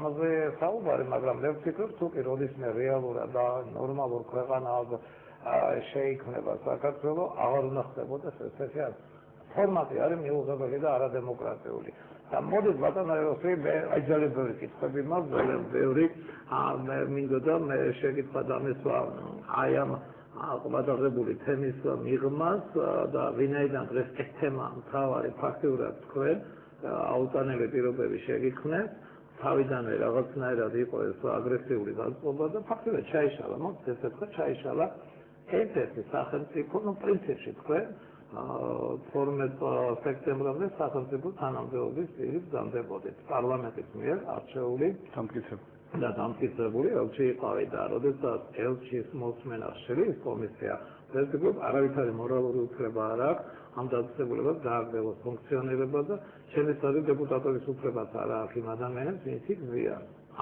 ამაზე საუბარი, მაგრამ მე ვფიქრობ, თუ კი როდისმე რეალურად და ნორმალურ ქვეყანაზე შეიქმნება საქართველოს, აღარ უნდა ხდებოდეს ესეთი ფორმატი არის მიუღებელი და არადემოკრატიული. და მოდით ბატონო ეროსი, მე ძალიან ბევრი კითხვები მაქვს, ძალიან ბევრი მინდოდა მე შეკითხვა დამესვა აი ამ ყბადაღებული თემის მიღმას და ვინაიდან დღეს ეს თემა მთავარი ფაქტიურად თქვენ აუტანელი პირობები შეგიქმნეს, თავიდანვე რაღაცნაირად იყო ეს აგრესიული განწყობა და ფაქტიურად ჩაიშალა, მოკლედ ესე თქვა, ჩაიშალა ერთ-ერთი სახელმწიფო, პრინციპში თქვენ 12 სექტემბრამდე სახელმწიფო თანამდებობის პირით დამდებოდით პარლამენტის მიერ არჩეული და დამტკიცებული ელჩი იყავი და როდესაც ელჩის მოსმენა შელის კომისია ეს გქონდა არავითარი მორალური უფლება არ აქვს ამ დაწესებულებას დააგდევოს ფუნქციონირება და შემეცადე დეპუტატების უფლებაც არ აქვს იმ ადამიანებს ვინც გზია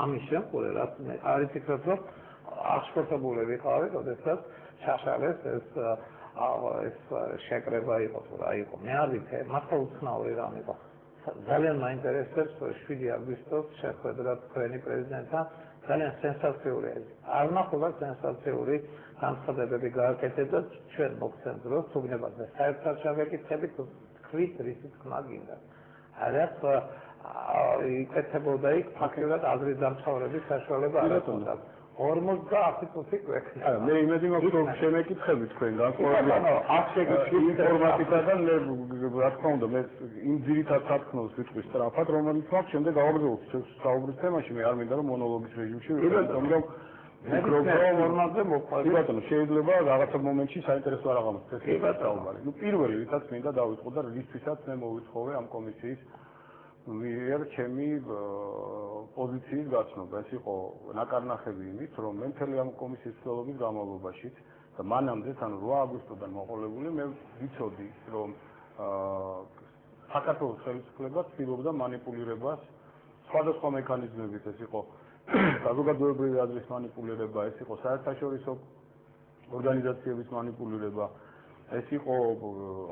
ამის შემკურე რაც მე არ ვფიქრობ რომ აღშფოთებული ვიყავი როდესაც ჩაშალეს ეს შეკრება იყო თუ რა იყო მე არ ვიცი მართლა უცნაური რამ იყო ძალიან მაინტერესებს 7 აგვისტოს შეხვედრა თქვენი პრეზიდენტთან ძალიან სენსაციური არ ნახულობ სენსაციური განცხადებები გააკეთებდა ჩვენ მოგცემ დროს თუნდაც საერთოდ შევეკითხებით თქვით რისი თქმა გინდა რაც იკეთებოდა იქ ფაქტობრივად აზრის დამცავრების საშუალება არ ჰქონდა 50% გვექნება. მე იმედი მაქვს რომ შემეკითხებით თქვენ განსხვავებული აქ შეგიძლია ინფორმატიკა და მე რა თქმა უნდა მე იმ ძირითად სათქმელს ვიტყვი სწრაფად რომელიც მაქვს შემდეგ გავაგრძელოთ საუბრის თემაში მე არ მინდა რომ მონოლოგის რეჟიმში ვიყავ რომ ფორმატზე მოყვება. ბატონო შეიძლება რაღაცა მომენტში საინტერესო არ აღმოჩნდეს ეს საუბარი. ნუ პირველი რითაც მინდა დავიწყო და რისთვისაც მე მოვიცხოვე ამ კომისიის მიერ ჩემი პოზიციის გაცნობა. ეს იყო ნაკარნახები იმით, რომ მე მთელი ამ კომისიის მსვლელობის განმავლობაში და მანამდე, ანუ 8 აგვისტოდან მოყოლებული, მე ვიცოდი, რომ საქართველოს ხელისუფლება ცდილობდა მანიპულირებას სხვადასხვა მექანიზმებით, ეს იყო საზოგადოებრივი აზრის მანიპულირება, ეს იყო საერთაშორისო ორგანიზაციების მანიპულირება, ეს იყო,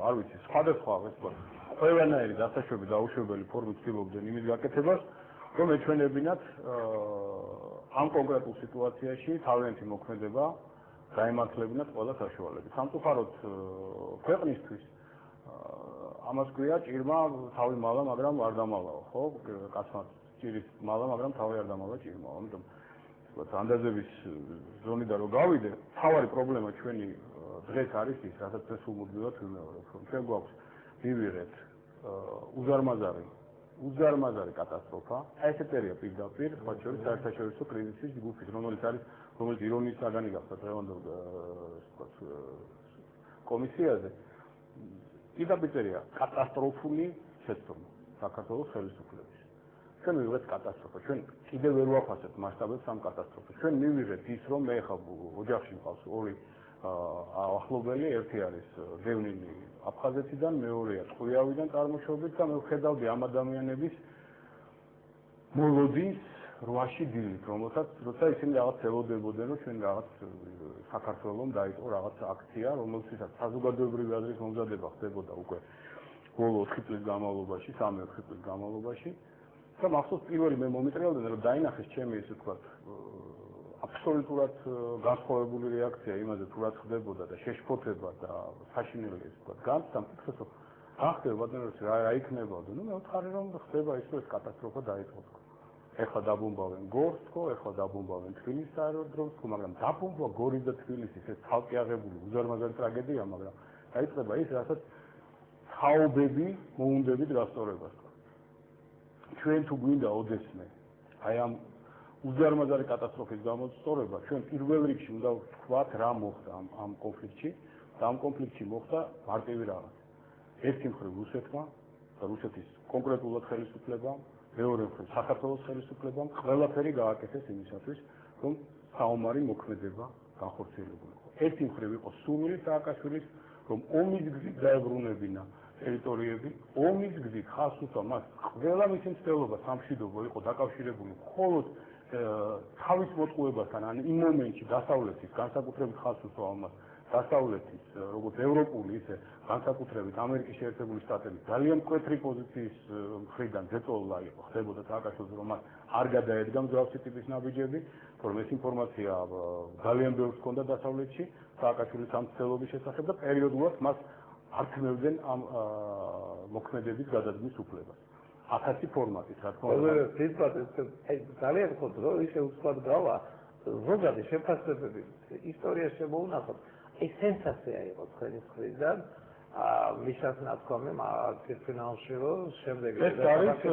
არ ვიცი, სხვადასხვა ეს ყველანაირი დასაშვები დაუშვებელი ფორმით ცდილობდნენ იმის გაკეთებას, რომ ეჩვენებინათ ამ კონკრეტულ სიტუაციაში თავიანთი მოქმედება გაემართლებინათ ყველა საშუალებით. სამწუხაროდ ქვეყნისთვის ამას ქვია ჭირმა თავი მალა, მაგრამ არ დამალაო, ხო? კაცმა ჭირის მალა, მაგრამ თავი არ დამალა ჭირმა. ამიტომ ანდაზების ზონიდან რო გავიდე, თავარი პრობლემა ჩვენი დღეს არის ის, რასაც ეს უმუდმივად ვიმეორებ, რომ ჩვენ გვაქვს მივიღეთ უზარმაზარი კატასტროფა. ეს ეტერია პირდაპირ ხოჭორის საერთაშორისო კრიზისის ჯგუფის, რომელიც ირონიის საგანი გახდა დღევანდელ კომისიაზე. პირდაპირია კატასტროფული შეცდომა საქართველოს ხელისუფლების. ჩვენ მივიღეთ კატასტროფა. ჩვენ კიდევ ვერ ვაფასებთ მასშტაბებს ამ კატასტროფას. ჩვენ მივიღეთ ის, რომ მე ხა ოჯახში მყავს ორი ახლობელი, ერთი არის დევნილი აფხაზეთიდან, მეორეა ტყუიავიდან წარმოშობით და მე ვხედავდი ამ ადამიანების მოლოდის 8-ში დილით, როცა ისინი რაღაც ელოდებოდნენ, რომ ჩვენ რაღაც საქართველოს დაიწყო რაღაც აქცია, რომელსაც საზოგადოებრივი აზრის მომზადება ხდებოდა უკვე ბოლო 4 წლის განმავლობაში, 3-4 წლის განმავლობაში და მახსოვს პირველი მე მომიტრიალდნენ, რომ დაინახეს ჩემი ესე ვთქვათ აბსოლუტურად განსხვავებული რეაქცია იმაზე თუ რა ხდებოდა და შეშფოთება და საშინელი ეს ვთქვათ განცდა მკითხეს რომ რა ხდება ბატონო რა იქნებოდა ნუ მე ვთქარი რომ ხდება ის ეს კატასტროფა დაიწყო ეხლა დაბომბავენ გორს თქო ეხლა დაბომბავენ თბილისის აეროდრომს თქო მაგრამ დაბომბვა გორის და თბილისის ეს ცალკე აღებული უზარმაზარი ტრაგედია მაგრამ დაიწყება ის რასაც ხაობები მოუნდებით გასწორებას ჩვენ თუ გვინდა ოდესმე აი ამ უზარმაზარი კატასტროფის გამოსწორება ჩვენ პირველ რიგში უნდა ვთქვათ რა მოხდა ამ კონფლიქტში და ამ კონფლიქტში მოხდა მარტივი რაღაც ერთი მხრივ რუსეთმა და რუსეთის კონკრეტულად ხელისუფლებამ მეორე მხრივ საქართველოს ხელისუფლებამ ყველაფერი გააკეთეს იმისათვის რომ საომარი მოქმედება განხორციელებულიყო ერთი მხრივ იყო სურვილი სააკაშვილის რომ ომის გზით დაებრუნებინა ტერიტორიები ომის გზით ხას უსვა მას ყველა მისი მცდელობა სამშვიდობო იყო დაკავშირებული მხოლოდ თავის მოტყუებასთან ან იმ მომენტში დასავლეთის განსაკუთრებით ხალხს უსვა ამას დასავლეთის როგორც ევროპული ისე განსაკუთრებით ამერიკის შეერთებული შტატების ძალიან მკვეთრი პოზიციის მხრიდან ზეწოლა იყო ხდებოდა სააკაშვილს რომ მას არ გადაედგა მსგავსი ტიპის ნაბიჯები რომ ეს ინფორმაცია ძალიან ბევრს ჰქონდა დასავლეთში სააკაშვილის ამ ცდილობის შესახებ და პერიოდულად მას ართმევდნენ ამ მოქმედების გადადგმის უფლებას. 1000 ფორმატით რა თქმა უნდა. ძალიან ხო დრო ისე უცბად გავა ზოგადი შეფასებები ისტორიაში შემოუნახოთ ეს სენსაცია იყო თქვენი მხრიდან მისას ნათქვამი მარტის ფინალში რომ შემდეგ ეს არის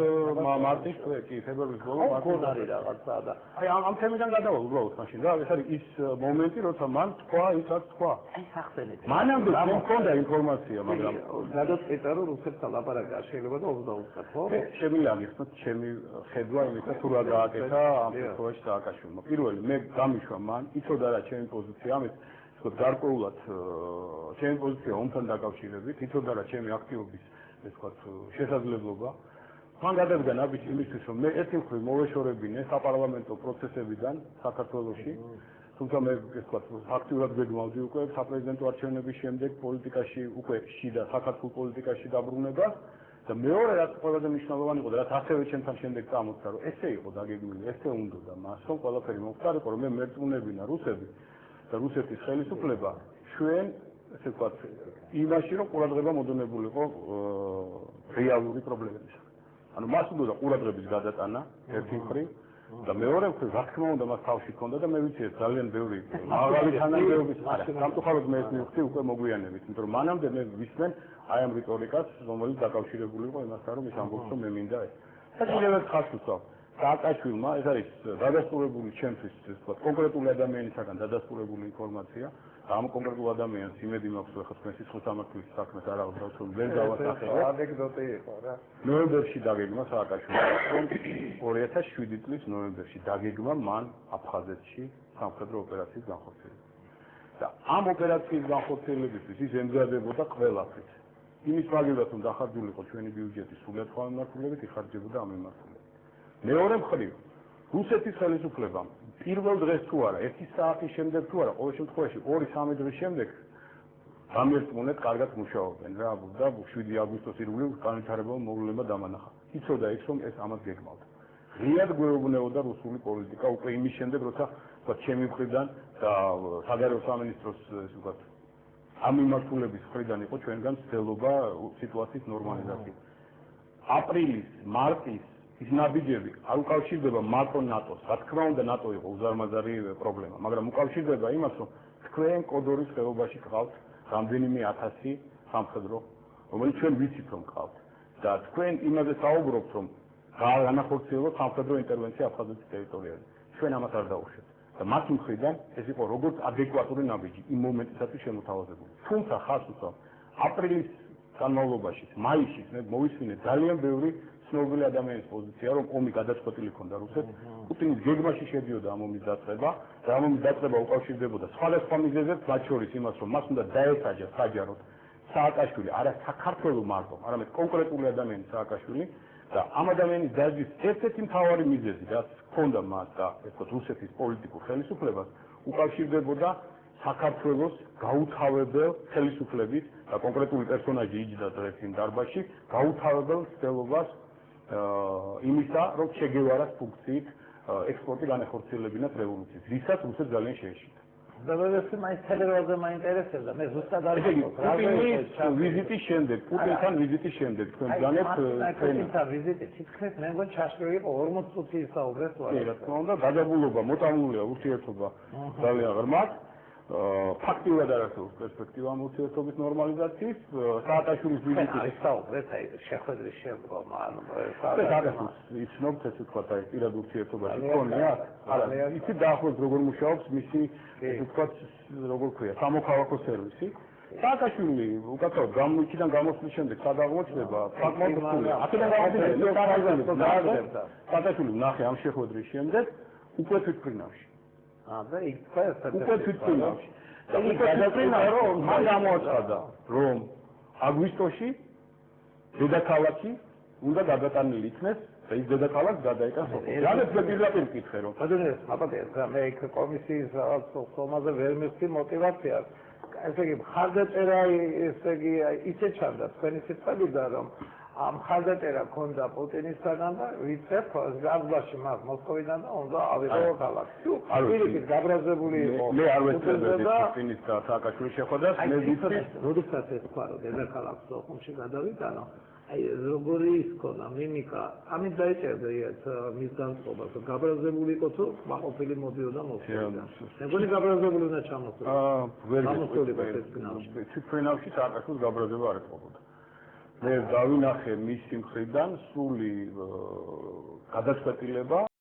მარტის კი ფებრვარის ბოლო მარტი რაღაცა და აი ამ თემიდან გადავალ უბრალოდ მაშინ რა ეს არის ის მომენტი როცა მან თქვა ისაც თქვა ის ახსენეთ მანამდე δεν მქონდა ინფორმაცია მაგრამ გადაწყვიტა რომ რუსეთთან ლაპარაკი არ შეიძლება და უბრალოდ ხო შემიძლია აღიხსნათ ჩემი ხედვა იმისა თუ რა გააკეთა ამ შემთხვევაში სააკაშვილმა პირველი მე გამიშვა მან იცოდა რა ჩემი პოზიცია ამის გარკვეულად ჩემი პოზიცია ომთან დაკავშირებით, იცოდა რა ჩემი აქტიობის ეს ვთქვათ შესაძლებლობა. მან გადადგა ნაბიჯი იმისთვის, რომ მე ერთი მხრივ მოვეშორებინე საპარლამენტო პროცესებიდან საქართველოში, თუმცა მე ეს ვთქვათ აქტიურად გეგმავდი უკვე საპრეზიდენტო არჩევნების შემდეგ პოლიტიკაში უკვე შიდა საქართველოს პოლიტიკაში დაბრუნება და მეორე რაც ყველაზე მნიშვნელოვანი იყო და რაც ასევე ჩემთან შემდეგ წამოწა, რომ ესე იყო დაგეგმილი, ესე უნდა მას რომ ყველაფერი მომხდარიყო, რომ მე მერწმუნებინა რუსები და რუსეთის ხელისუფლება ჩვენ ესე ვთქვათ იმაში რომ ყურადღება მოდონებულიყო რეალური პრობლემებისგან. ანუ მას უნდა ყურადღების გადატანა ერთი მხრივ და მეორე მხრივ რა თქმა უნდა მას თავში ჰქონდა და მე ვიცი ეს ძალიან ბევრი მაღალი თანამდებობის სამწუხაროდ მე ეს მივხვდი უკვე მოგვიანებით, იმიტომ რომ მანამდე მე ვისმენ აი ამ რიტორიკას რომელიც დაკავშირებული იყო იმასთან რომ ის ამბობს რომ მე მინდა ეს. და კიდევ ერთ ხაზს ვსვამ სააკაშვილმა ეს არის დადასტურებული ჩემთვის ეს ვთქვათ კონკრეტული ადამიანისაგან დადასტურებული ინფორმაცია ამ კონკრეტულ ადამიანს იმედი მაქვს რომ ხა თქვენ სიცხეს სამართლის საქმეს არ აღძრავთ რომ ვერ გავასახელოთ ანეკდოტი იყო რა ნოემბერში დაგეგმა სააკაშვილმა 2007 წლის ნოემბერში დაგეგმა მან აფხაზეთში სამხედრო ოპერაციის განხორციელება და ამ ოპერაციის განხორციელებისთვის ის ემზადებოდა ყველაფრით იმის მაგივრად რომ დახარჯულიყო ჩვენი ბიუჯეტი სულად სხვა მიმართულებით იხარჯებოდა ამ მიმართულებით მეორე მხრივ რუსეთის ხელისუფლებამ პირველ დღეს თუ არა 1 საათის შემდეგ თუ არა ყოველ შემთხვევაში 2-3 დღის შემდეგ გამერწმუნეთ კარგად მუშაობენ რა და 7 აგვისტოს ირგვლივ განვითარებულ მოვლენებმა დამანახა იცოდა ის რომ ეს ამას გეგმავდა ღიად გვეუბნებოდა რუსული პოლიტიკა უკვე იმის შემდეგ როცა ჩემი მხრიდან და საგარეო სამინისტროს ეს ვთქვათ ამ მიმართულების მხრიდან იყო ჩვენგან ცდილობა სიტუაციის ნორმალიზაციის აპრილის მარტის ის ნაბიჯები არ უკავშირდება მარტო ნატოს. რა თქმა უნდა ნატო იყო უზარმაზარი პრობლემა, მაგრამ უკავშირდება იმას, რომ თქვენ კოდორის ხეობაში გყავთ რამდენიმე 1000 სამხედრო, რომელიც ჩვენ ვიცით რომ გყავთ. და თქვენ იმაზე საუბრობთ, რომ განახორციელოთ სამხედრო ინტერვენცია აფხაზეთის ტერიტორიაზე. ჩვენ ამას არ დაუშვებთ. და მათი მხრიდან ეს იყო როგორც ადეკვატური ნაბიჯი იმ მომენტისათვის შემოთავაზებული. თუმცა ხაზს ვსვამ აპრილის განმავლობაში, მაისში მე მოვისმინე ძალიან ბევრი ცნობილი ადამიანის პოზიცია, რომ ომი გადაწყვეტილი ქონდა რუსეთს, პუტინის გეგმაში შედიოდა ამ ომის დაწყება და ამ ომის დაწყება უკავშირდებოდა სხვადასხვა მიზეზებს, მათ შორის იმას, რომ მას უნდა დაესაჯა საჯაროდ სააკაშვილი, არა საქართველოს მარტო, არამედ კონკრეტული ადამიანი სააკაშვილი და ამ ადამიანის დაჯდის ერთ-ერთი მთავარი მიზეზი, რაც ჰქონდა მას და ესე რუსეთის პოლიტიკურ ხელისუფლებას, უკავშირდებოდა საქართველოს გაუთავებელ ხელისუფლების და კონკრეტული პერსონაჟი იჯდა დღეს იმ დარბაზში, გაუთავებელ ცდილობას იმისა, რომ ჩეგევარას ფუნქციით ექსპორტი განახორციელებინათ რევოლუციის, რისაც რუსეთს ძალიან შეეშინდა. და მაინც თელერვაზე მაინტერესებდა, მე ზუსტად არ ვიცი, პუტინის ვიზიტის შემდეგ, პუტინთან ვიზიტის შემდეგ თქვენ განეთ პუტინთან ვიზიტი, თითქმის მე მგონი ჩაშლილი იყო 40 წუთი ისაუბრეს თუ არა. რა თქმა უნდა, გადაგულობა, მოწამლულია ურთიერთობა ძალიან ღრმად. ფაქტიურად არ არსებობს პერსპექტივა ამ ურთიერთობის ნორმალიზაციის, სააკაშვილის ვიზიტი ესაუბრეთ აი შეხვედრის შემდგომ, ანუ სააკაშვილს იცნობთ ესე ვთქვათ აი პირად ურთიერთობაში ქონია? არა, იცით დაახლოებით როგორ მუშაობს მისი ესე ვთქვათ როგორ ქვია, სამოქალაქო სერვისი. სააკაშვილი უკაცრავად გამოიქიდან გამოსვლის შემდეგ სადაღმოჩნდება ფრაგმენტულია. აქედან გამომდინარე, სააკაშვილი ნახე ამ შეხვედრის შემდეგ უკვე თვითმფრინავში. და იქ ფასად უკვე თვითმფრინავში. და იქ გადაწყვიტა რომ მან გამოაცხადა რომ აგვისტოში დედაქალაქი უნდა გადატანილი იქნეს და ის დედაქალაქს გადაიტანს სოფელში. რადგან პირდაპირ მკითხე რომ ბატონო, აბა მე იქ კომისიის ხომაზე ვერ მივხვდი мотивაციას. ესე იგი მხარდაჭერა ესე იგი ისე ჩანდა თქვენი სიტყვებიდან რომ მხარდაჭერა ქონდა პუტინისგან და ვიცებ გაზბაში მას მოსკოვიდან და უნდა ავიღო ქალაქი. პირიქით გაბრაზებული იყო. მე არ ვეცდები პუტინის და სააკაშვილის შეხვედრას, მე ვიცი, როდესაც ეს თქვა რომ დედაქალაქ სოხუმში გადავიტანო, აი როგორი ის ქონა მიმიკა, ამით დაიჭერდა მის განწყობას, გაბრაზებული იყო თუ მაყოფილი მოდიოდა მოსკოვიდან. მეგონი გაბრაზებული უნდა ჩამოსულიყო. ვერ ვიცი, თვითფრენავში სააკაშვილის გაბრაზება არ ეწყობოდა. მე დავინახე მისი მხრიდან სრული გადაწყვეტილება